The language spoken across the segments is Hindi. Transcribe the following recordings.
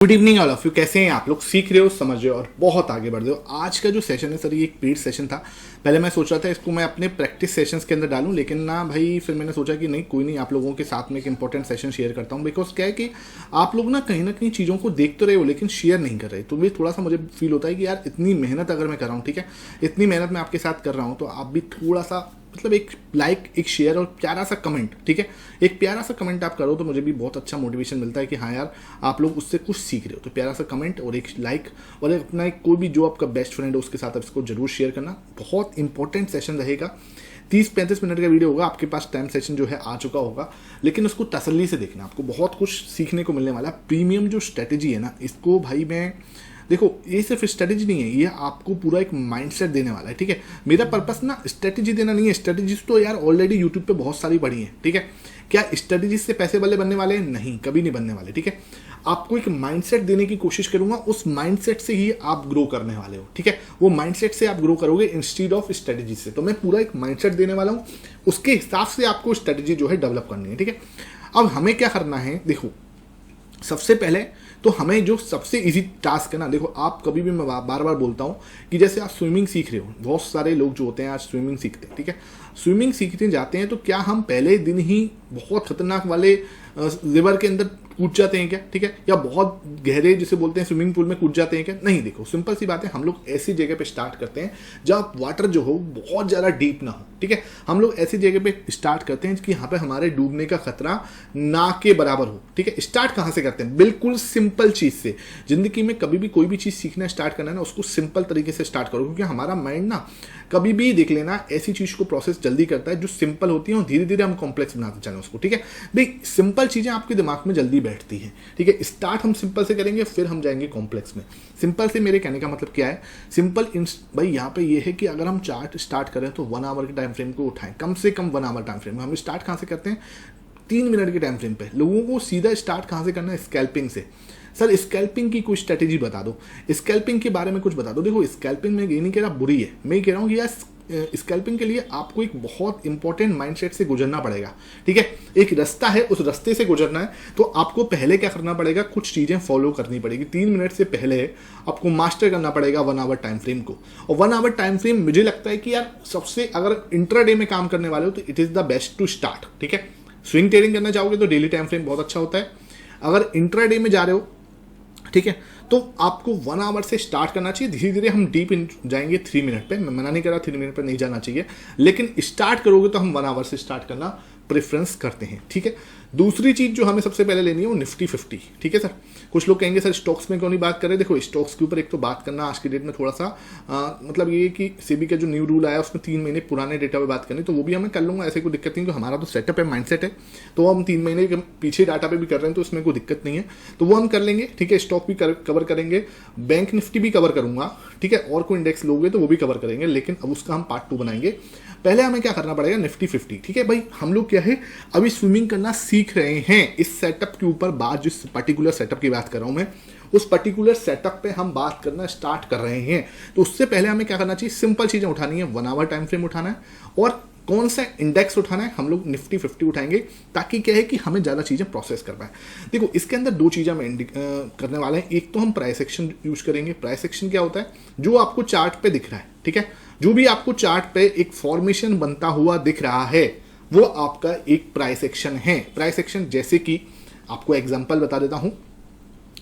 Good evening all of you. कैसे हैं आप लोग? सीख रहे हो, समझ रहे हो और बहुत आगे बढ़ रहे हो। आज का जो सेशन है सर, ये एक पेड सेशन था। पहले मैं सोच रहा था इसको मैं अपने प्रैक्टिस सेशंस के अंदर डालूं, लेकिन ना भाई फिर मैंने सोचा कि नहीं, कोई नहीं, आप लोगों के साथ में एक इंपॉर्टेंट सेशन शेयर करता हूं। बिकॉज क्या है कि आप लोग ना कहीं चीज़ों को देख तो रहे हो लेकिन शेयर नहीं कर रहे। तो ये थोड़ा सा मुझे फील होता है कि यार इतनी मेहनत अगर मैं कर रहा हूँ, ठीक है, इतनी मेहनत मैं आपके साथ कर रहा हूँ, तो आप भी थोड़ा सा मतलब एक लाइक, एक शेयर और प्यारा सा कमेंट, ठीक है, एक प्यारा सा कमेंट आप करो तो मुझे भी बहुत अच्छा मोटिवेशन मिलता है कि हाँ यार आप लोग उससे कुछ सीख रहे हो। तो प्यारा सा कमेंट और एक लाइक और अपना एक कोई भी जो आपका बेस्ट फ्रेंड है उसके साथ आप इसको जरूर शेयर करना। बहुत इंपॉर्टेंट सेशन रहेगा। 30-35 मिनट का वीडियो होगा। आपके पास टाइम सेशन जो है आ चुका होगा, लेकिन उसको तसल्ली से देखना, आपको बहुत कुछ सीखने को मिलने वाला है। प्रीमियम जो स्ट्रेटेजी है ना, इसको भाई मैं देखो, ये सिर्फ स्ट्रेटेजी नहीं है, ये आपको पूरा एक माइंडसेट देने वाला है, ठीक है। मेरा पर्पस ना स्ट्रेटेजी देना नहीं है। स्ट्रेटेजीज तो यार ऑलरेडी यूट्यूब पे बहुत सारी पड़ी हैं, ठीक है। क्या स्ट्रेटेजीज से पैसे वाले बनने वाले हैं? नहीं, कभी नहीं बनने वाले, ठीक है। आपको एक माइंडसेट देने की कोशिश करूंगा, उस माइंडसेट से ही आप ग्रो करने वाले हो, ठीक है। वो माइंडसेट से आप ग्रो करोगे इंस्टीड ऑफ स्ट्रेटेजी से। तो मैं पूरा एक माइंडसेट देने वाला हूं, उसके हिसाब से आपको स्ट्रेटेजी जो है डेवलप करनी है, ठीक है। अब हमें क्या करना है, देखो सबसे पहले तो हमें जो सबसे इजी टास्क है ना, देखो आप कभी भी, मैं बार बार बोलता हूँ कि जैसे आप स्विमिंग सीख रहे हो, बहुत सारे लोग जो होते हैं आज स्विमिंग सीखते हैं, ठीक है। स्विमिंग सीखने जाते हैं तो क्या हम पहले दिन ही बहुत खतरनाक वाले रिवर के अंदर कूद जाते हैं क्या, ठीक है, या बहुत गहरे जिसे बोलते हैं स्विमिंग पूल में कूद जाते हैं क्या? नहीं। देखो सिंपल सी बात है, हम लोग ऐसी जगह पे स्टार्ट करते हैं जहाँ वाटर जो हो बहुत ज़्यादा डीप ना हो, ठीक है। हम लोग ऐसी जगह पे स्टार्ट करते हैं कि यहाँ पे हमारे डूबने का खतरा ना के बराबर हो, ठीक है। स्टार्ट कहाँ से करते हैं? बिल्कुल सिंपल चीज़ से। जिंदगी में कभी भी कोई भी चीज़ सीखना स्टार्ट करना है ना, उसको सिंपल तरीके से स्टार्ट करो, क्योंकि हमारा माइंड ना कभी भी देख लेना ऐसी चीज़ को प्रोसेस जल्दी करता है जो सिंपल होती है और धीरे धीरे हम कॉम्प्लेक्स बनाते चलें उसको, ठीक है। भाई सिंपल चीज़ें आपके दिमाग में जल्दी बैठती हैं, ठीक है। स्टार्ट हम सिंपल से करेंगे, फिर हम जाएंगे कॉम्प्लेक्स में। सिंपल से मेरे कहने का मतलब क्या है? सिंपल भाई यहाँ पे ये है कि अगर हम चार्ट स्टार्ट करें तो 1 आवर के टाइम फ्रेम को उठाएं, कम से कम 1 आवर टाइम फ्रेम। हम स्टार्ट कहाँ से करते हैं? 3 मिनट के टाइम फ्रेम पे। लोगों को सीधा स्टार्ट कहाँ से करना है? स्कैल्पिंग से। सर स्कैल्पिंग की कोई स्ट्रेटेजी बता दो, स्कैल्पिंग के बारे में कुछ बता दो। देखो स्कैल्पिंग में ये नहीं कह रहा बुरी है, मैं कह रहा हूँ कि यार स्कैल्पिंग के लिए आपको एक बहुत इंपॉर्टेंट माइंडसेट से गुजरना पड़ेगा, ठीक है। एक रास्ता है, उस रास्ते से गुजरना है, तो आपको पहले क्या करना पड़ेगा? कुछ चीजें फॉलो करनी पड़ेगी। 3 मिनट से पहले आपको मास्टर करना पड़ेगा 1 आवर टाइम फ्रेम को। और 1 आवर टाइम फ्रेम मुझे लगता है कि यार सबसे, अगर इंट्राडे में काम करने वाले हो तो it is the best to start, ठीक है। स्विंग ट्रेडिंग करना चाहोगे तो डेली टाइम फ्रेम बहुत अच्छा होता है। अगर इंट्राडे में जा रहे हो, ठीक है, तो आपको 1 आवर से स्टार्ट करना चाहिए। धीरे धीरे हम डीप इन जाएंगे 3 मिनट पे। मैं मना नहीं कर रहा 3 मिनट पे नहीं जाना चाहिए, लेकिन स्टार्ट करोगे तो हम 1 आवर से स्टार्ट करना प्रेफरेंस करते हैं, ठीक है। दूसरी चीज जो हमें सबसे पहले लेनी है वो निफ्टी 50, ठीक है सर। कुछ लोग कहेंगे सर स्टॉक्स में क्यों नहीं बात कर रहे? देखो स्टॉक्स के ऊपर एक तो बात करना आज की डेट में थोड़ा सा मतलब ये कि सेबी का जो न्यू रूल आया उसमें 3 महीने पुराने डेटा पे बात करनी, तो वो भी हमें कर लूंगा, ऐसे कोई दिक्कत नहीं। तो हमारा तो सेटअप है, माइंडसेट है, तो हम 3 महीने के पीछे डाटा पे भी कर रहे हैं, तो इसमें कोई दिक्कत नहीं है, तो वो हम कर लेंगे, ठीक है। स्टॉक भी कवर करेंगे, बैंक निफ्टी भी कवर करूंगा, ठीक है, और कोई इंडेक्स लोगे तो वो भी कवर करेंगे, लेकिन अब उसका हम पार्ट 2 बनाएंगे। पहले हमें क्या करना पड़ेगा? निफ्टी 50, ठीक है भाई। हम लोग क्या है, अभी स्विमिंग करना सीख रहे हैं। इस सेटअप के ऊपर बात, जिस पर्टिकुलर सेटअप की बात कर रहा हूं मैं, उस पर्टिकुलर सेटअप पे हम बात करना स्टार्ट कर रहे हैं। तो उससे पहले हमें क्या करना चाहिए? सिंपल चीजें उठानी है। 1 आवर टाइम फ्रेम उठाना है और कौन सा इंडेक्स उठाना है? हम लोग निफ्टी 50 उठाएंगे, ताकि क्या है कि हमें ज़्यादा चीज़ें प्रोसेस कर पाए। देखो इसके अंदर 2 चीज़ें हम करने वाले हैं। एक तो हम प्राइस एक्शन यूज करेंगे। प्राइस एक्शन क्या होता है? जो आपको चार्ट पे दिख रहा है, ठीक है, जो भी आपको चार्ट पे एक फॉर्मेशन बनता हुआ दिख रहा है, वो आपका एक प्राइस एक्शन है। प्राइस एक्शन जैसे कि आपको एग्जांपल बता देता हूं,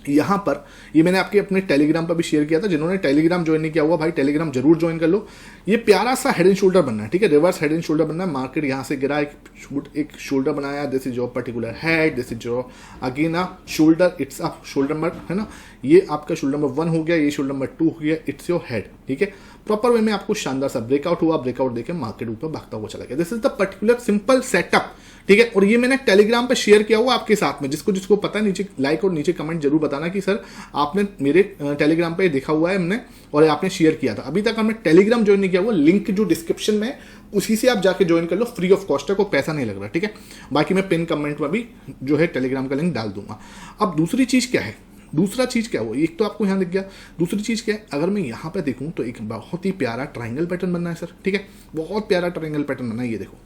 यहां पर ये मैंने आपके अपने टेलीग्राम पर भी शेयर किया था। जिन्होंने टेलीग्राम ज्वाइन नहीं किया हुआ भाई, टेलीग्राम जरूर ज्वाइन कर लो। ये प्यारा सा हेड एंड शोल्डर बनना है, ठीक है, रिवर्स हेड एंड शोल्डर बनना है। मार्केट यहां से गिरा, एक शोल्डर बनाया, this is your particular head, this is your again a shoulder, it's a shoulder number, है ना। ये आपका शोल्डर नंबर 1 हो गया, ये शोल्डर नंबर 2 हो गया, इट्स योर हेड, ठीक है। प्रॉपर वे में आपको शानदार सा ब्रेकआउट हुआ, ब्रेकआउट देके मार्केट ऊपर भागता हुआ चला गया। This is the particular simple setup, ठीक है। और ये मैंने टेलीग्राम पे शेयर किया हुआ आपके साथ में। जिसको जिसको पता है नीचे लाइक और नीचे कमेंट जरूर बताना कि सर आपने मेरे टेलीग्राम पे देखा हुआ है हमने और आपने शेयर किया था। अभी तक हमने टेलीग्राम ज्वाइन नहीं किया हुआ, लिंक जो डिस्क्रिप्शन में उसी से आप जाके ज्वाइन कर लो, फ्री ऑफ कॉस्ट है, कोई पैसा नहीं लग रहा, ठीक है। बाकी मैं पिन कमेंट में भी जो है टेलीग्राम का लिंक डाल दूंगा। अब दूसरी चीज क्या है? दूसरा चीज क्या हुआ? एक तो आपको यहां दिख गया, दूसरी चीज क्या है? अगर मैं यहां पे देखूं तो एक बहुत ही प्यारा ट्राइंगल पैटर्न बनना है सर, ठीक है, बहुत प्यारा ट्राइंगल पैटर्न बनना है। ये देखो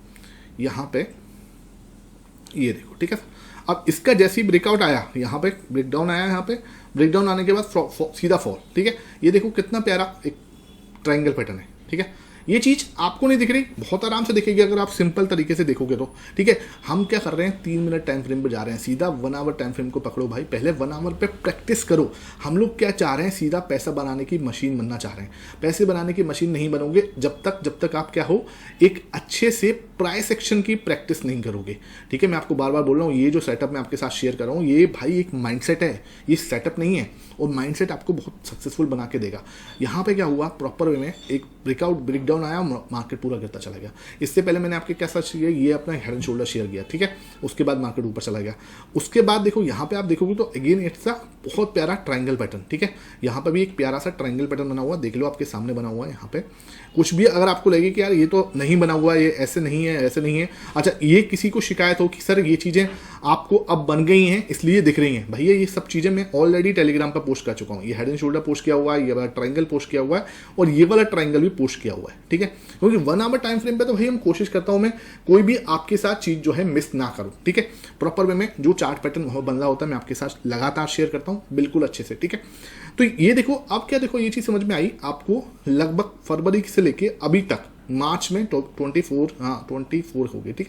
यहां पे, ये देखो, ठीक है। अब इसका जैसे ही ब्रेकआउट आया, यहाँ पे ब्रेकडाउन आया, यहाँ पे ब्रेकडाउन आने के बाद सीधा फॉल, ठीक है। ये देखो कितना प्यारा एक ट्रायंगल पैटर्न है, ठीक है। ये चीज आपको नहीं दिख रही, बहुत आराम से दिखेगी अगर आप सिंपल तरीके से देखोगे तो, ठीक है। हम क्या कर रहे हैं, 3 मिनट टाइम फ्रेम पे जा रहे हैं, सीधा 1 आवर टाइम फ्रेम को पकड़ो भाई, पहले 1 आवर पे प्रैक्टिस करो। हम लोग क्या चाह रहे हैं, सीधा पैसा बनाने की मशीन बनना चाह रहे हैं। पैसे बनाने की मशीन नहीं बनोगे जब तक आप क्या हो, एक अच्छे से प्राइस एक्शन की प्रैक्टिस नहीं करोगे, ठीक है। मैं आपको बार बार बोल रहा हूँ, ये जो सेटअप मैं आपके साथ शेयर कर रहा हूँ, ये भाई एक माइंडसेट है, ये सेटअप नहीं है। और माइंडसेट आपको बहुत सक्सेसफुल बना के देगा। यहाँ पे क्या हुआ, प्रॉपर वे में एक ब्रेकडाउन आया, मार्केट पूरा गिरता चला गया। इससे पहले मैंने आपके क्या साथ शेयर, ये अपना हेड एंड शोल्डर शेयर किया, ठीक है। उसके बाद मार्केट ऊपर चला गया। उसके बाद देखो यहाँ पे आप देखोगे तो अगेन इट्स अ बहुत प्यारा ट्रायंगल पैटर्न, ठीक है। यहाँ पे भी एक प्यारा सा ट्रायंगल पैटर्न बना हुआ, देख लो आपके सामने बना हुआ है। यहाँ पे कुछ भी अगर आपको लगे कि यार ये तो नहीं बना हुआ, ये ऐसे नहीं है, ऐसे नहीं है, अच्छा ये किसी को शिकायत हो कि सर ये चीज़ें आपको अब बन गई हैं इसलिए दिख रही हैं, भैया ये सब चीज़ें मैं ऑलरेडी टेलीग्राम पर पोस्ट कर चुका हूँ। ये हेड एंड शोल्डर पोस्ट किया हुआ है, ये वाला ट्रायंगल पोस्ट किया हुआ है, और ये वाला ट्रायंगल भी पोस्ट किया हुआ है, ठीक है। क्योंकि 1 आवर टाइम फ्रेम पे तो भाई हम कोशिश करता हूँ मैं कोई भी आपके साथ चीज़ जो है मिस ना करूँ, ठीक है। प्रॉपर वे में जो चार्ट पैटर्न बन रहा होता है मैं आपके साथ लगातार शेयर करता हूँ बिल्कुल अच्छे से, ठीक है। तो ये देखो अब क्या, देखो ये चीज़ समझ में आई आपको, लगभग फरवरी से लेके अभी तक मार्च में 24 हो गई, ठीक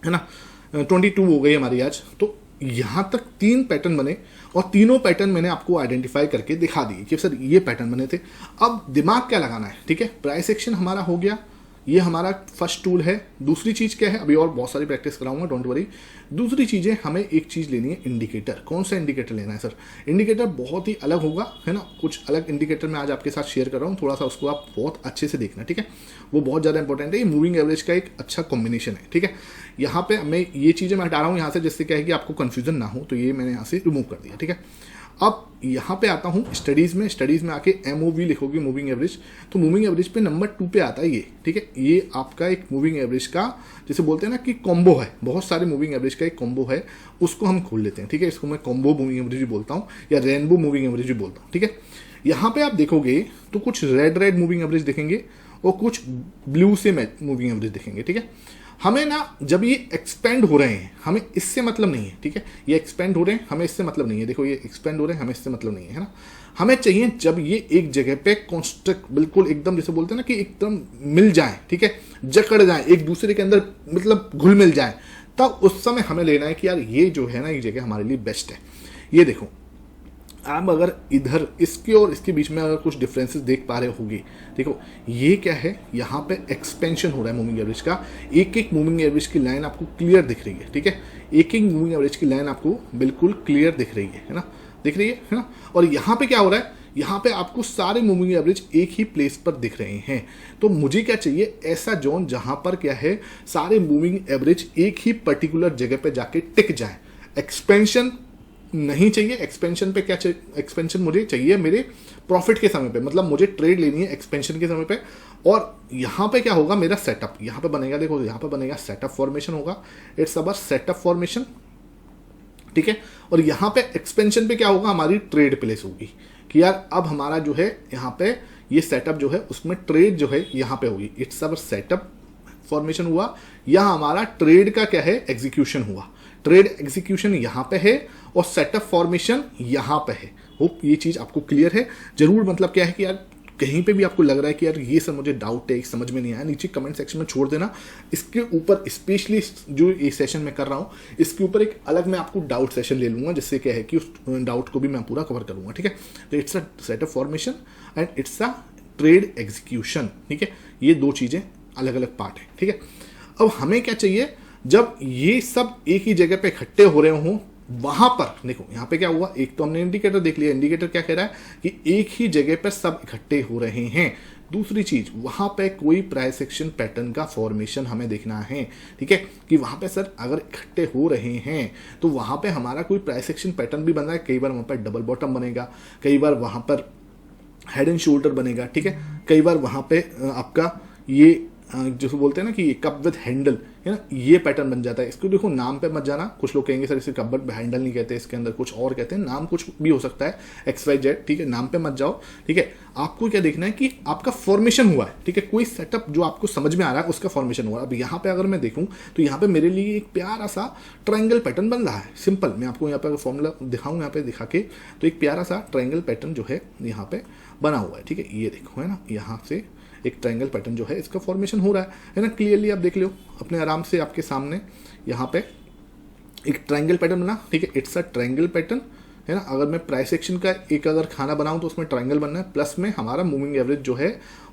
है ना, 22 हो गई हमारी आज। तो यहाँ तक 3 पैटर्न बने, और तीनों पैटर्न मैंने आपको आइडेंटिफाई करके दिखा दिए कि सर ये पैटर्न बने थे। अब दिमाग क्या लगाना है, ठीक है। प्राइस एक्शन हमारा हो गया, ये हमारा फर्स्ट टूल है। दूसरी चीज़ क्या है, अभी और बहुत सारी प्रैक्टिस कराऊंगा, डोंट वरी। दूसरी चीज़ें हमें एक चीज़ लेनी है, इंडिकेटर। कौन सा इंडिकेटर लेना है सर, इंडिकेटर बहुत ही अलग होगा, है ना। कुछ अलग इंडिकेटर मैं आज आपके साथ शेयर कर रहा हूँ, थोड़ा सा उसको आप बहुत अच्छे से देखना, ठीक है। वो बहुत ज़्यादा इंपॉर्टेंट है, ये मूविंग एवरेज का एक अच्छा कॉम्बिनेशन है, ठीक है। यहाँ पे मैं ये चीज़ें मैं हटा रहा हूँ यहाँ से, जिससे क्या है कि आपको कन्फ्यूजन ना हो, तो ये मैंने यहाँ से रिमूव कर दिया, ठीक है। अब यहाँ पे आता हूँ स्टडीज़ में आके MOV लिखोगे, मूविंग एवरेज। तो मूविंग एवरेज पे नंबर 2 पे आता है ये, ठीक है। ये आपका एक मूविंग एवरेज का, जैसे बोलते हैं ना कि कॉम्बो है, बहुत सारे मूविंग एवरेज का एक कॉम्बो है, उसको हम खोल लेते हैं, ठीक है। इसको मैं कॉम्बो मूविंग एवरेज भी बोलता हूँ, या रेनबो मूविंग एवरेज भी बोलता हूँ, ठीक है। यहाँ पे आप देखोगे तो कुछ रेड मूविंग एवरेज दिखेंगे, और कुछ ब्लू से मूविंग एवरेज दिखेंगे, ठीक है। हमें ना जब ये एक्सपेंड हो रहे हैं, हमें इससे मतलब नहीं है, ठीक है। ये एक्सपेंड हो रहे हैं, हमें इससे मतलब नहीं है, देखो ये एक्सपेंड हो रहे हैं, हमें इससे मतलब नहीं है ना। हमें चाहिए जब ये एक जगह पे कॉन्स्ट्रक्ट बिल्कुल एकदम, जैसे बोलते हैं ना कि एकदम मिल जाए, ठीक है, जकड़ जाए एक दूसरे के अंदर, मतलब घुल मिल जाए, तब उस समय हमें लेना है कि यार ये जो है ना, ये जगह हमारे लिए बेस्ट है। ये देखो आप अगर इधर इसके और इसके बीच में अगर कुछ डिफरेंसेस देख पा रहे होंगे, देखो ये क्या है, यहाँ पे एक्सपेंशन हो रहा है मूविंग एवरेज का, एक मूविंग एवरेज की लाइन आपको क्लियर दिख रही है, ठीक है। एक मूविंग एवरेज की लाइन आपको बिल्कुल क्लियर दिख रही है ना, दिख रही है ना। और यहाँ पे क्या हो रहा है, यहाँ पे आपको सारे मूविंग एवरेज एक ही प्लेस पर दिख रहे हैं। तो मुझे क्या चाहिए, ऐसा जोन जहाँ पर क्या है, सारे मूविंग एवरेज एक ही पर्टिकुलर जगह पे जाके टिक जाए। एक्सपेंशन नहीं चाहिए, एक्सपेंशन पे क्या चाहिए, एक्सपेंशन मुझे चाहिए मेरे प्रॉफिट के समय पे, मतलब मुझे ट्रेड लेनी है एक्सपेंशन के समय पे। और यहाँ पे क्या होगा, मेरा सेटअप यहाँ पे बनेगा, देखो यहाँ पे बनेगा सेटअप फॉर्मेशन होगा, इट्स अवर सेटअप फॉर्मेशन, ठीक है। और यहाँ पे एक्सपेंशन पे क्या होगा, हमारी ट्रेड प्लेस होगी कि यार अब हमारा जो है यहाँ पे ये सेटअप जो है उसमें ट्रेड जो है यहाँ पे होगी, इट्स अवर सेटअप फॉर्मेशन हुआ, या हमारा ट्रेड का क्या है, एग्जीक्यूशन हुआ। ट्रेड एग्जीक्यूशन यहाँ पे है और सेटअप फॉर्मेशन यहाँ पे है। होप ये चीज़ आपको क्लियर है जरूर। मतलब क्या है कि यार कहीं पे भी आपको लग रहा है कि यार ये सब मुझे डाउट है, समझ में नहीं आया, नीचे कमेंट सेक्शन में छोड़ देना। इसके ऊपर स्पेशली जो ये सेशन मैं कर रहा हूँ, इसके ऊपर एक अलग मैं आपको डाउट सेशन ले लूँगा, जिससे क्या है कि उस डाउट को भी मैं पूरा कवर करूँगा, ठीक है। तो it's a setup formation and it's a trade execution, ठीक है। ये 2 चीज़ें अलग अलग पार्ट है, ठीक है। अब हमें क्या चाहिए, जब ये सब एक ही जगह पे इकट्ठे हो रहे हों, वहां पर देखो यहाँ पे क्या हुआ, एक तो हमने इंडिकेटर देख लिया, इंडिकेटर क्या कह रहा है कि एक ही जगह पर सब इकट्ठे हो रहे हैं। दूसरी चीज, वहां पे कोई प्राइस एक्शन पैटर्न का फॉर्मेशन हमें देखना है, ठीक है, कि वहां पे सर अगर इकट्ठे हो रहे हैं तो वहां पे हमारा कोई प्राइस एक्शन पैटर्न भी बन रहा है। कई बार वहां पर डबल बॉटम बनेगा, कई बार वहां पर हेड एंड शोल्डर बनेगा, ठीक है, कई बार वहां पे आपका ये जिसको बोलते हैं ना कि कप विद हैंडल, है ना, ये पैटर्न बन जाता है। इसको देखो नाम पे मत जाना, कुछ लोग कहेंगे सर इसे कप विद हैंडल नहीं कहते, इसके अंदर कुछ और कहते हैं, नाम कुछ भी हो सकता है, XYZ, ठीक है, नाम पे मत जाओ, ठीक है। आपको क्या देखना है कि आपका फॉर्मेशन हुआ है, ठीक है, कोई सेटअप जो आपको समझ में आ रहा है उसका फॉर्मेशन हुआ है। अब यहाँ पे अगर मैं देखूँ तो यहाँ पे मेरे लिए एक प्यारा सा ट्रायंगल पैटर्न बन रहा है, सिंपल। मैं आपको यहाँ पे फॉर्मूला दिखाऊँ, यहाँ पे दिखा के, तो एक प्यारा सा ट्रायंगल पैटर्न जो है यहाँ पे बना हुआ है, ठीक है, ये देखो, है ना, यहाँ से एक ट्रायंगल पैटर्न जो है इसका फॉर्मेशन हो रहा है ना, क्लियरली आप देख लो अपने आराम से, आपके सामने यहाँ पे एक ट्रायंगल पैटर्न बना, ठीक है, इट्स अ ट्रायंगल पैटर्न, है ना। अगर मैं प्राइस एक्शन का एक अगर खाना बनाऊं तो उसमें ट्रायंगल बनना है, प्लस में हमारा मूविंग एवरेज जो है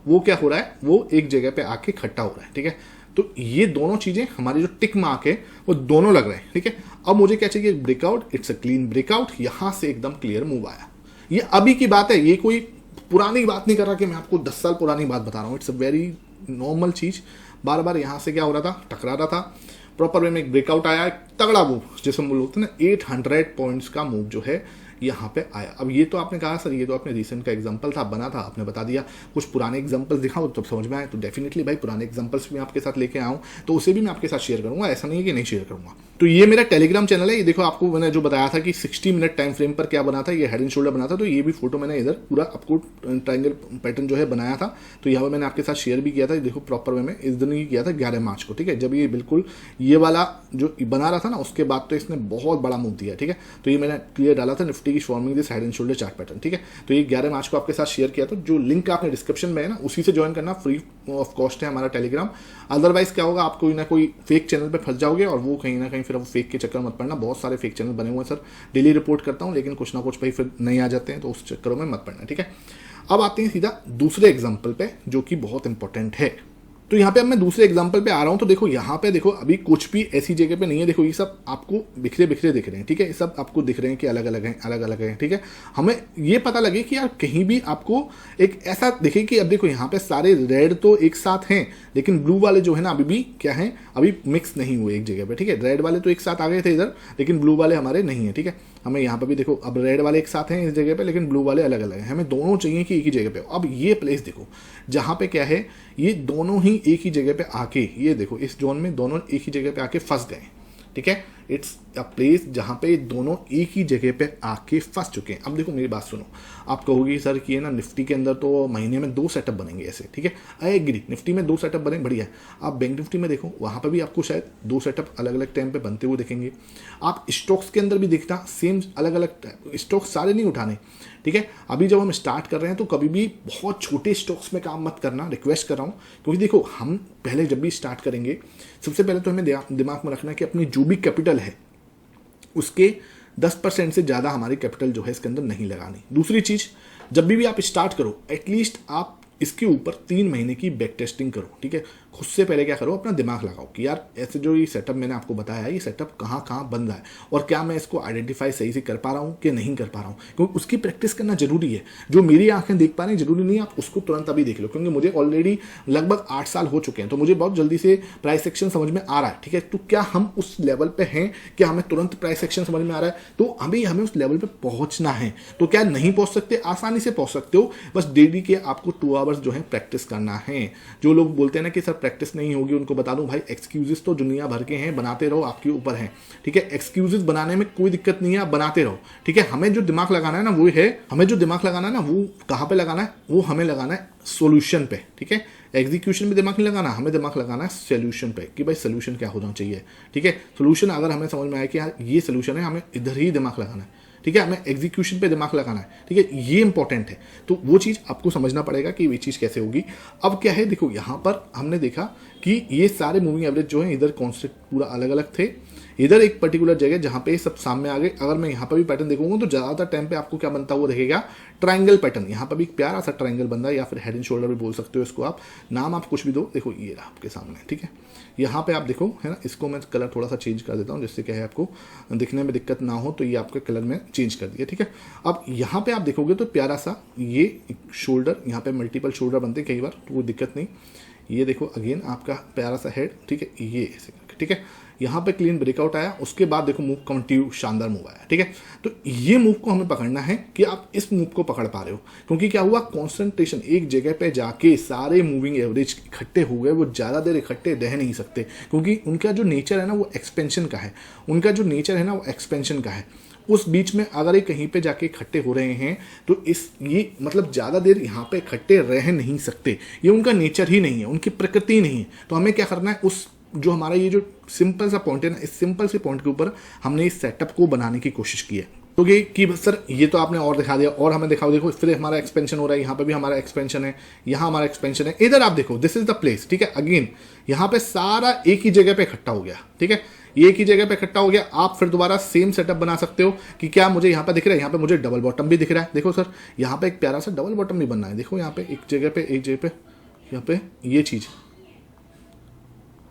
वो क्या हो रहा है, वो एक जगह पे आके इकट्ठा हो रहा है, ठीक है। तो ये दोनों चीजें हमारी जो टिक मार्क है वो दोनों लग रहे हैं, ठीक है। अब मुझे क्या चाहिए, breakout, it's a clean breakout, यहां से एकदम क्लियर मूव आया। ये अभी की बात है, ये कोई पुरानी बात नहीं कर रहा कि मैं आपको 10 साल पुरानी बात बता रहा हूँ, इट्स अ वेरी नॉर्मल चीज। बार बार यहाँ से क्या हो रहा था, टकरा रहा था, प्रॉपर वे में एक ब्रेकआउट आया, तगड़ा मूव, जैसे हम बोलते हैं ना 800 पॉइंट्स का मूव जो है यहाँ पे आया। अब ये तो आपने कहा सर ये तो आपने रिसेंट का एग्जांपल था, बना था, आपने बता दिया, कुछ पुराने एग्जांपल्स दिखाओ तब समझ में आए। तो डेफिनेटली भाई पुराने एग्जांपल्स भी आपके साथ लेके आऊँ तो उसे भी मैं आपके साथ शेयर करूंगा, ऐसा नहीं है कि नहीं शेयर करूंगा। तो ये मेरा टेलीग्राम चैनल है, ये देखो आपको मैंने जो बताया था कि 60 मिनट टाइम फ्रेम पर क्या बना था, ये हेड एंड शोल्डर बना था। तो ये भी फोटो मैंने इधर पूरा आपको ट्रायंगल पैटर्न जो है बनाया था, तो यहाँ पर मैंने आपके साथ शेयर भी किया था। देखो प्रॉपर वे में इस दिन ही किया था 11 मार्च को, ठीक है, जब ये बिल्कुल ये वाला जो बना रहा था ना, उसके बाद तो इसने बहुत बड़ा मूव दिया, ठीक है। तो ये मैंने क्लियर डाला था, निफ्टी की forming this head and shoulder chart pattern, ठीक है। तो ये 11 मार्च को आपके साथ शेयर किया था, जो लिंक आपने डिस्क्रिप्शन में है ना उसी से ज्वाइन करना, फ्री ऑफ कॉस्ट है हमारा टेलीग्राम। अदरवाइज क्या होगा, आप कोई ना कोई फेक चैनल पे फंस जाओगे और वो कहीं ना कहीं फिर वो फेक के चक्कर मत पड़ना। बहुत सारे फेक चैनल बने हुए हैं सर, डेली रिपोर्ट करता हूँ लेकिन कुछ ना कुछ भाई फिर नहीं आ जाते हैं, तो उस चक्करों में मत पड़ना, ठीक है। अब आते हैं सीधा दूसरे एग्जाम्पल पे जो कि बहुत इंपॉर्टेंट है। तो यहाँ पे अब मैं दूसरे एग्जांपल पे आ रहा हूँ, तो देखो यहाँ पे देखो अभी कुछ भी ऐसी जगह पे नहीं है, देखो ये सब आपको बिखरे बिखरे दिख रहे हैं, ठीक है, ये सब आपको दिख रहे हैं कि अलग अलग हैं, अलग अलग हैं, ठीक है। हमें ये पता लगे कि यार कहीं भी आपको एक ऐसा दिखे कि अब देखो यहाँ पे सारे रेड तो एक साथ हैं, लेकिन ब्लू वाले जो है ना अभी भी क्या है, अभी मिक्स नहीं हुए एक जगह पे, ठीक है। रेड वाले तो एक साथ आ गए थे इधर, लेकिन ब्लू वाले हमारे नहीं है, ठीक है। हमें यहाँ पर भी देखो अब रेड वाले एक साथ हैं इस जगह पे, लेकिन ब्लू वाले अलग अलग हैं, हमें दोनों चाहिए कि एक ही जगह पे। अब ये प्लेस देखो जहाँ पे क्या है, ये दोनों ही एक ही जगह पे आके, ये देखो इस जोन में दोनों एक ही जगह पे आके फंस गए, ठीक है। इट्स अ प्लेस जहाँ पे दोनों एक ही जगह पे आके फंस चुके हैं। अब देखो मेरी बात सुनो, आप कहोगे सर कि है ना निफ्टी के अंदर तो महीने में 2 सेटअप बनेंगे ऐसे, ठीक है, आई एग्री, निफ्टी में 2 सेटअप बने, बढ़िया है। आप बैंक निफ्टी में देखो, वहाँ पर भी आपको शायद 2 सेटअप अलग अलग टाइम पे बनते हुए दिखेंगे। आप स्टॉक्स के अंदर भी देखना सेम अलग अलग स्टॉक्स, सारे नहीं उठाने, ठीक है। अभी जब हम स्टार्ट कर रहे हैं तो कभी भी बहुत छोटे स्टॉक्स में काम मत करना, रिक्वेस्ट कर रहा हूँ, क्योंकि देखो हम पहले जब भी स्टार्ट करेंगे सबसे पहले तो हमें दिमाग में रखना है कि अपनी जो भी कैपिटल है उसके 10% से ज़्यादा हमारी कैपिटल जो है इसके अंदर नहीं लगानी। दूसरी चीज़, जब भी आप स्टार्ट करो एटलीस्ट आप इसके ऊपर 3 महीने की बैक टेस्टिंग करो, ठीक है। खुद से पहले क्या करो, अपना दिमाग लगाओ कि यार ऐसे जो ये सेटअप मैंने आपको बताया है, ये सेटअप कहाँ कहाँ बन रहा है और क्या मैं इसको आइडेंटिफाई सही से कर पा रहा हूँ कि नहीं कर पा रहा हूँ, क्योंकि उसकी प्रैक्टिस करना जरूरी है। जो मेरी आंखें देख पा रही हैं जरूरी नहीं आप उसको तुरंत अभी देख लो, क्योंकि मुझे ऑलरेडी लगभग 8 साल हो चुके हैं, तो मुझे बहुत जल्दी से प्राइस एक्शन समझ में आ रहा है, ठीक है। तो क्या हम उस लेवल पे हैं कि हमें तुरंत प्राइस एक्शन समझ में आ रहा है, तो अभी हमें उस लेवल पे पहुंचना है। तो क्या नहीं पहुंच सकते, आसानी से पहुंच सकते हो, बस डेली के आपको 2 आवर्स जो है प्रैक्टिस करना है। जो लोग बोलते हैं ना कि सर प्रैक्टिस नहीं होगी, उनको बता दूं भाई एक्सक्यूजेस तो दुनिया भर के हैं, बनाते रहो, आपके ऊपर है, ठीक है। एक्सक्यूजेस बनाने में कोई दिक्कत नहीं है, आप बनाते रहो, ठीक है। हमें जो दिमाग लगाना है ना वो है, हमें जो दिमाग लगाना है ना वो कहाँ पे लगाना है, वो हमें लगाना है सोल्यूशन पे, ठीक है। एग्जीक्यूशन में दिमाग नहीं लगाना, हमें दिमाग लगाना है सोल्यूशन पे कि भाई सोल्यूशन क्या होना चाहिए, ठीक है। सोल्यूशन अगर हमें समझ में आए कि यार ये सोल्यूशन है, हमें इधर ही दिमाग लगाना है, ठीक है, हमें एग्जीक्यूशन पे दिमाग लगाना है, ठीक है, ये इंपॉर्टेंट है। तो वो चीज़ आपको समझना पड़ेगा कि ये चीज़ कैसे होगी। अब क्या है, देखो यहाँ पर हमने देखा कि ये सारे मूविंग एवरेज जो है इधर कॉन्सेप्ट पूरा अलग अलग थे, इधर एक पर्टिकुलर जगह जहाँ पे सब सामने आ गए। अगर मैं यहाँ पर भी पैटर्न देखूंगा तो ज़्यादातर टाइम पे आपको क्या बनता हुआ रहेगा, ट्रायंगल पैटर्न। यहाँ पर भी एक प्यारा सा ट्रायंगल बन रहा है, या फिर हेड एंड शोल्डर भी बोल सकते हो इसको आप, नाम आप कुछ भी दो। देखो ये रहा आपके सामने, ठीक है। यहाँ पे आप देखो है ना, इसको मैं कलर थोड़ा सा चेंज कर देता हूँ जिससे क्या है आपको दिखने में दिक्कत ना हो, तो ये आपके कलर में चेंज कर दिया, ठीक है। अब यहाँ पे आप देखोगे तो प्यारा सा ये शोल्डर, यहाँ पे मल्टीपल शोल्डर बनते हैं कई बार, तो वो दिक्कत नहीं। ये देखो अगेन आपका प्यारा सा हेड, ठीक है, ये ऐसे ठीक है। यहाँ पे क्लीन ब्रेकआउट आया, उसके बाद देखो मूव कंटिन्यू शानदार मूव आया, ठीक है। तो ये मूव को हमें पकड़ना है कि आप इस मूव को पकड़ पा रहे हो, क्योंकि क्या हुआ, कॉन्सेंट्रेशन एक जगह पे जाके सारे मूविंग एवरेज इकट्ठे हो गए, वो ज़्यादा देर इकट्ठे रह नहीं सकते, क्योंकि उनका जो नेचर है ना वो एक्सपेंशन का है, उनका जो नेचर है ना वो एक्सपेंशन का है। उस बीच में अगर ये कहीं पे जाके इकट्ठे हो रहे हैं तो ये मतलब ज़्यादा देर यहाँ पे इकट्ठे रह नहीं सकते, ये उनका नेचर ही नहीं है, उनकी प्रकृति नहीं है। तो हमें क्या करना है, उस जो हमारा ये जो सिंपल सा पॉइंट है ना, इस सिंपल से पॉइंट के ऊपर हमने इस सेटअप को बनाने की कोशिश की है। तो ये कि सर ये तो आपने और दिखा दिया, और हमें दिखाओ, देखो फिर हमारा एक्सपेंशन हो रहा है, यहाँ पे भी हमारा एक्सपेंशन है, यहाँ हमारा एक्सपेंशन है, इधर आप देखो दिस इज द प्लेस, ठीक है। अगेन यहाँ पे सारा एक ही जगह पे इकट्ठा हो गया, ठीक है, ये एक ही जगह पे इकट्ठा हो गया। आप फिर दोबारा सेम सेटअप बना सकते हो कि क्या मुझे यहाँ पे दिख रहा है, यहाँ पे मुझे डबल बॉटम भी दिख रहा है, देखो सर यहाँ पे एक प्यारा सा डबल बॉटम भी बनना है, देखो यहाँ पे एक जगह पे यहाँ पे ये चीज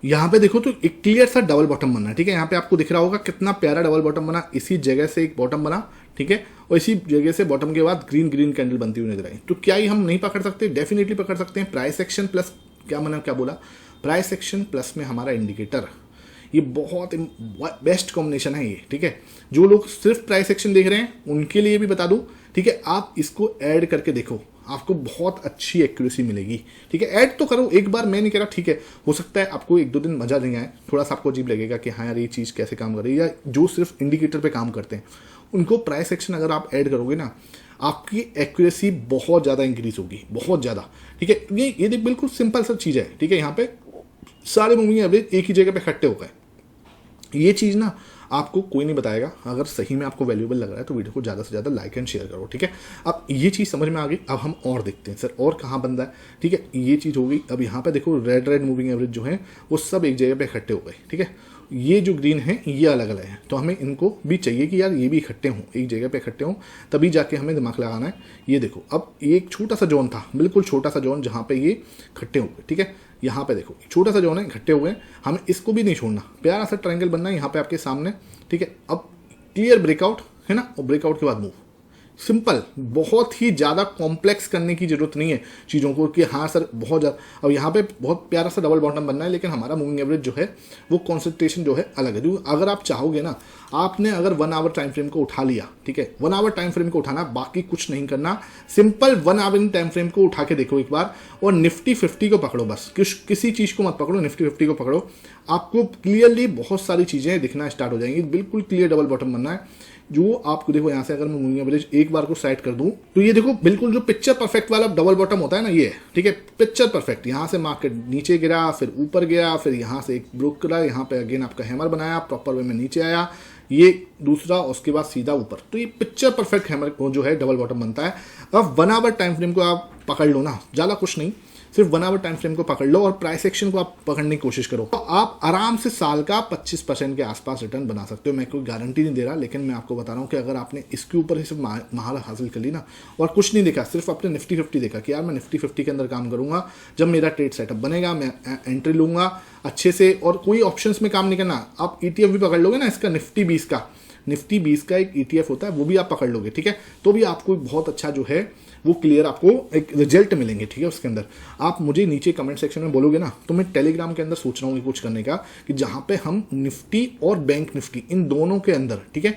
यहाँ पे देखो तो एक क्लियर सा डबल बॉटम बनना है, ठीक है। यहाँ पे आपको दिख रहा होगा कितना प्यारा डबल बॉटम बना, इसी जगह से एक बॉटम बना, ठीक है, और इसी जगह से बॉटम के बाद ग्रीन कैंडल बनती हुई नजर आई। तो क्या ये हम नहीं पकड़ सकते? डेफिनेटली पकड़ सकते हैं। प्राइस एक्शन प्लस क्या बोला, प्राइस एक्शन प्लस में हमारा इंडिकेटर, ये बहुत बेस्ट कॉम्बिनेशन है ये, ठीक है। जो लोग सिर्फ प्राइस एक्शन देख रहे हैं उनके लिए भी बता दूं, ठीक है, आप इसको ऐड करके देखो, आपको बहुत अच्छी एक्यूरेसी मिलेगी, ठीक है। ऐड तो करो एक बार, मैं नहीं कह रहा, ठीक है, हो सकता है आपको एक दो दिन मजा नहीं आए, थोड़ा सा आपको अजीब लगेगा कि हाँ यार ये चीज़ कैसे काम कर रही है, या जो सिर्फ इंडिकेटर पे काम करते हैं उनको प्राइस एक्शन अगर आप ऐड करोगे ना, आपकी एक्यूरेसी बहुत ज़्यादा इंक्रीज होगी, बहुत ज़्यादा, ठीक है। ये देख बिल्कुल सिंपल सा चीज़ है, ठीक है। यहाँ पे सारे मूविंग एवरेज एक ही जगह पे इकट्ठे हो गए। ये चीज़ ना आपको कोई नहीं बताएगा, अगर सही में आपको वैल्यूएबल लग रहा है तो वीडियो को ज़्यादा से ज़्यादा लाइक एंड शेयर करो, ठीक है। अब ये चीज़ समझ में आ गई, अब हम और देखते हैं सर और कहाँ बन रहा है, ठीक है। ये चीज़ हो गई। अब यहाँ पे देखो रेड मूविंग एवरेज जो है वो सब एक जगह पे इकट्ठे हो गए, ठीक है। ये जो ग्रीन है ये अलग अलग है, तो हमें इनको भी चाहिए कि यार ये भी इकट्ठे हों, एक जगह पे इकट्ठे हों, तभी जाके हमें दिमाग लगाना है। ये देखो अब एक छोटा सा जोन था, बिल्कुल छोटा सा जोन, जहाँ पे ये इकट्ठे हो गए, ठीक है। यहाँ पे देखो छोटा सा जोन है, इकट्ठे हुए हैं, हमें इसको भी नहीं छोड़ना, प्यारा सा ट्रायंगल बनना है यहाँ पे आपके सामने, ठीक है। अब क्लियर ब्रेकआउट है ना, और ब्रेकआउट के बाद मूव, सिंपल, बहुत ही ज़्यादा कॉम्प्लेक्स करने की जरूरत नहीं है चीज़ों को कि हाँ सर बहुत ज़्यादा। अब यहाँ पे बहुत प्यारा सा डबल बॉटम बनना है, लेकिन हमारा मूविंग एवरेज जो है वो कॉन्सेंट्रेशन जो है अलग है। अगर आप चाहोगे ना, आपने अगर 1 आवर टाइम फ्रेम को उठा लिया, ठीक है, 1 आवर टाइम फ्रेम को उठाना, बाकी कुछ नहीं करना, सिंपल 1 आवर टाइम फ्रेम को उठा के देखो एक बार, और निफ्टी 50 को पकड़ो, बस किसी चीज़ को मत पकड़ो, निफ्टी 50 को पकड़ो, आपको क्लियरली बहुत सारी चीज़ें दिखना स्टार्ट हो जाएंगी। बिल्कुल क्लियर डबल बॉटम बनना है। जो आपको देखो यहाँ से अगर मैं मूविंग एवरेज एक बार को साइड कर दूं तो ये देखो बिल्कुल जो पिक्चर परफेक्ट वाला डबल बॉटम होता है ना, ये, ठीक है, पिक्चर परफेक्ट। यहाँ से मार्केट नीचे गिरा, फिर ऊपर गया, फिर यहाँ से एक ब्रेक करा, यहाँ पे अगेन आपका हैमर बनाया, प्रॉपर वे में नीचे आया, ये दूसरा, उसके बाद सीधा ऊपर। तो ये पिक्चर परफेक्ट हैमर जो है डबल बॉटम बनता है। अब 1 आवर टाइम फ्रेम को आप पकड़ लो ना, ज़्यादा कुछ नहीं, सिर्फ 1 आवर टाइम फ्रेम को पकड़ लो और प्राइस एक्शन को आप पकड़ने की कोशिश करो, तो आप आराम से साल का 25% के आसपास रिटर्न बना सकते हो। मैं कोई गारंटी नहीं दे रहा, लेकिन मैं आपको बता रहा हूँ कि अगर आपने इसके ऊपर ही सिर्फ महारत हासिल कर ली ना, और कुछ नहीं देखा, सिर्फ अपने निफ्टी 50 देखा कि यार मैं निफ्टी 50 के अंदर काम करूंगा, जब मेरा ट्रेड सेटअप बनेगा मैं एंट्री लूंगा अच्छे से, और कोई ऑप्शंस में काम नहीं करना। आप ETF भी पकड़ लोगे ना, इसका निफ्टी 20 का एक ETF होता है, वो भी आप पकड़ लोगे, ठीक है, तो भी आपको बहुत अच्छा जो है वो क्लियर आपको एक रिजल्ट मिलेंगे, ठीक है। उसके अंदर आप मुझे नीचे कमेंट सेक्शन में बोलोगे ना, तो मैं टेलीग्राम के अंदर सोच रहा हूँ कुछ करने का, कि जहाँ पे हम निफ्टी और बैंक निफ्टी इन दोनों के अंदर, ठीक है,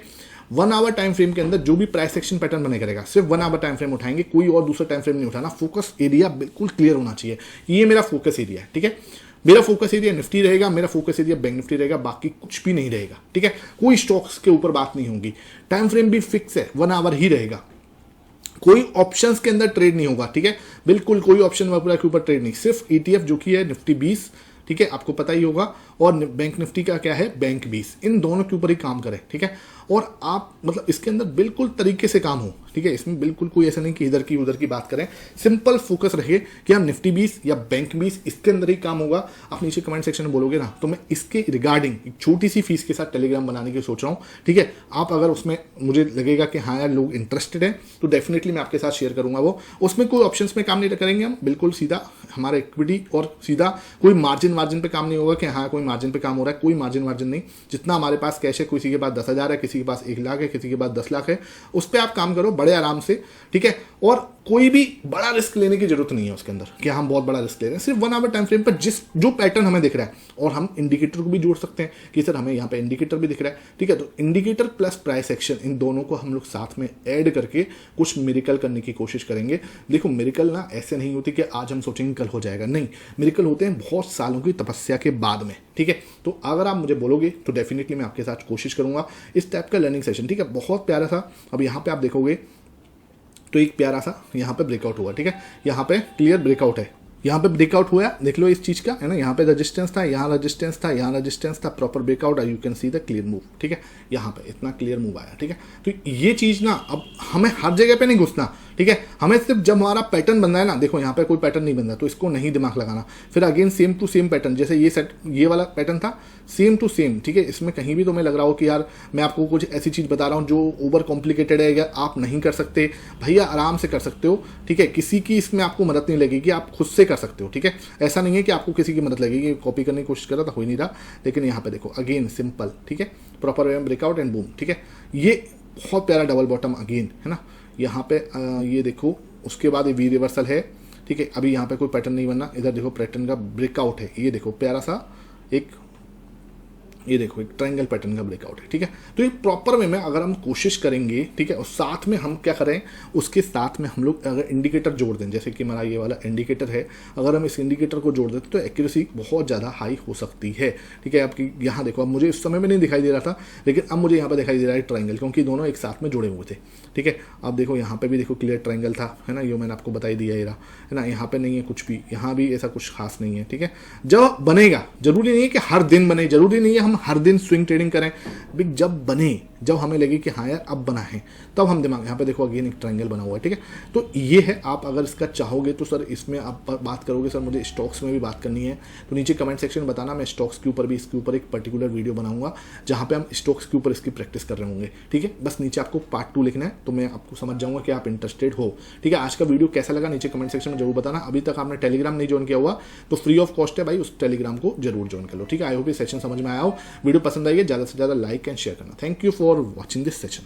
1 आवर टाइम फ्रेम के अंदर जो भी प्राइस एक्शन पैटर्न बने करेगा, सिर्फ 1 आवर टाइम फ्रेम उठाएंगे, कोई और दूसरा टाइम फ्रेम नहीं उठाना। फोकस एरिया बिल्कुल क्लियर होना चाहिए, ये मेरा फोकस एरिया है, ठीक है। मेरा फोकस एरिया निफ्टी रहेगा, मेरा फोकस एरिया बैंक निफ्टी रहेगा, बाकी कुछ भी नहीं रहेगा, ठीक है। कोई स्टॉक्स के ऊपर बात नहीं होगी, टाइम फ्रेम भी फिक्स है, 1 आवर ही रहेगा, कोई ऑप्शंस के अंदर ट्रेड नहीं होगा, ठीक है, बिल्कुल कोई ऑप्शन वगैरह के ऊपर ट्रेड नहीं, सिर्फ ETF जो कि है निफ्टी 20, ठीक है, आपको पता ही होगा, और बैंक निफ्टी का क्या है, बैंक 20, इन दोनों के ऊपर ही काम करें, ठीक है। और आप मतलब इसके अंदर बिल्कुल तरीके से काम हो, ठीक है, इसमें बिल्कुल कोई ऐसा नहीं कि इधर की उधर की बात करें, सिंपल फोकस रहिए कि हम निफ्टी 20 या बैंक 20 इसके अंदर ही काम होगा। आप नीचे कमेंट सेक्शन में बोलोगे ना, तो मैं इसके रिगार्डिंग एक छोटी सी फीस के साथ टेलीग्राम बनाने की सोच रहा हूँ, ठीक है। आप अगर उसमें मुझे लगेगा कि हाँ यार लोग इंटरेस्टेड हैं, तो डेफिनेटली मैं आपके साथ शेयर करूंगा वो। उसमें कोई ऑप्शंस में काम नहीं करेंगे हम, बिल्कुल सीधा हमारा इक्विटी और सीधा कोई मार्जिन पे काम नहीं होगा कि हाँ कोई मार्जिन पे काम हो रहा है, कोई मार्जिन नहीं। जितना हमारे पास कैश है, किसी के पास 10,000 है, किसी के पास 1 लाख है, किसी के पास 10 लाख है, उस पर आप काम करो बड़े आराम से, ठीक है। और कोई भी बड़ा रिस्क लेने की जरूरत नहीं है उसके अंदर कि हम बहुत बड़ा रिस्क ले रहे हैं। सिर्फ 1 आवर टाइम फ्रेम पर जो पैटर्न हमें दिख रहा है, और हम इंडिकेटर को भी जोड़ सकते हैं कि सर हमें यहाँ पे इंडिकेटर भी दिख रहा है, ठीक है। तो इंडिकेटर प्लस प्राइस एक्शन, इन दोनों को हम लोग साथ में ऐड करके कुछ मिरेकल करने की कोशिश करेंगे। देखो मिरेकल ना ऐसे नहीं होती कि आज हम सोचेंगे कल हो जाएगा, नहीं, मिरेकल होते हैं बहुत सालों की तपस्या के बाद में, ठीक है। तो अगर आप मुझे बोलोगे तो डेफिनेटली मैं आपके साथ कोशिश करूंगा इस टाइप का लर्निंग सेशन, ठीक है। बहुत प्यारा सा, अब यहाँ पे आप देखोगे तो एक प्यारा सा यहाँ पे ब्रेकआउट हुआ, ठीक है। यहाँ पे क्लियर ब्रेकआउट है, यहाँ पे ब्रेकआउट हुआ, देख लो इस चीज का है ना। यहाँ पे रेजिस्टेंस था, यहाँ रेजिस्टेंस था, यहाँ रेजिस्टेंस था, proper breakout, you can see the clear move, ठीक है। यहाँ पे इतना क्लियर मूव आया, ठीक है। तो ये चीज ना अब हमें हर जगह पे नहीं घुसना, ठीक है। हमें सिर्फ जब हमारा पैटर्न बन रहा है ना, देखो यहाँ पे कोई पैटर्न नहीं बन रहा तो इसको नहीं दिमाग लगाना। फिर again same to same pattern, जैसे ये सेट, ये वाला पैटर्न था सेम टू सेम, ठीक है। इसमें कहीं भी तुम्हें लग रहा हो कि यार मैं आपको कुछ ऐसी चीज बता रहा हूँ जो ओवर कॉम्प्लिकेटेड है या आप नहीं कर सकते, भैया आराम से कर सकते हो, ठीक है। किसी की इसमें आपको मदद नहीं लगेगी, आप खुद से कर सकते हो, ठीक है। ऐसा नहीं है कि आपको किसी की मदद लगेगी, कॉपी करने की कोशिश कर रहा था, हो ही नहीं रहा। लेकिन यहाँ पे देखो अगेन सिंपल, ठीक है, प्रॉपर ब्रेकआउट एंड बूम, ठीक है। ये बहुत प्यारा डबल बॉटम अगेन है ना। यहाँ पे ये देखो, उसके बाद ये वी रिवर्सल है, ठीक है। अभी यहाँ पे कोई पैटर्न नहीं बनना, इधर देखो पैटर्न का ब्रेकआउट है, ये देखो प्यारा सा एक, ये देखो एक ट्रायंगल पैटर्न का ब्रेकआउट है, ठीक है। तो ये प्रॉपर वे में अगर हम कोशिश करेंगे, ठीक है, और साथ में हम क्या करें, उसके साथ में हम लोग अगर इंडिकेटर जोड़ दें, जैसे कि हमारा ये वाला इंडिकेटर है, अगर हम इस इंडिकेटर को जोड़ देते तो एक्यूरेसी बहुत ज़्यादा हाई हो सकती है, ठीक है। आपकी यहाँ देखो, अब मुझे इस समय में नहीं दिखाई दे रहा था, लेकिन अब मुझे यहाँ पर दिखाई दे रहा है ट्रायंगल, क्योंकि दोनों एक साथ में जुड़े हुए थे, ठीक है। अब देखो यहाँ पे भी देखो क्लियर ट्रायंगल था, है ना, ये मैंने आपको बताई दिया है ना। यहाँ पे नहीं है कुछ भी, यहाँ भी ऐसा कुछ खास नहीं है, ठीक है। जब बनेगा, जरूरी नहीं है कि हर दिन बने, जरूरी नहीं है हम हर दिन स्विंग ट्रेडिंग करें, बिग जब बने, जब हमें लगे कि हाँ यार अब बना है, तब हम दिमाग, यहाँ पे देखो अगेन एक ट्रायंगल बना हुआ है, ठीक है। तो ये है, आप अगर इसका चाहोगे तो सर इसमें आप बात करोगे सर मुझे स्टॉक्स में भी बात करनी है, तो नीचे कमेंट सेक्शन बताना, मैं स्टॉक्स के ऊपर भी, इसके ऊपर एक पर्टिकुलर वीडियो बनाऊंगा जहाँ पे हम स्टॉक्स के ऊपर इसकी प्रैक्टिस कर रहे होंगे, ठीक है। बस नीचे आपको पार्ट 2 लिखना है, तो मैं आपको समझ जाऊंगा कि आप इंटरेस्टेड हो, ठीक है। आज का वीडियो कैसा लगा नीचे कमेंट सेक्शन में जरूर बताना। अभी तक आपने टेलीग्राम नहीं ज्वाइन किया हुआ तो फ्री ऑफ कॉस्ट है भाई, उस टेलीग्राम को जरूर ज्वाइन कर लो, ठीक है। आई होप ये सेशन समझ में आया हो, वीडियो पसंद आई है, ज़्यादा से ज़्यादा लाइक एंड शेयर करना। Thank you for watching this session.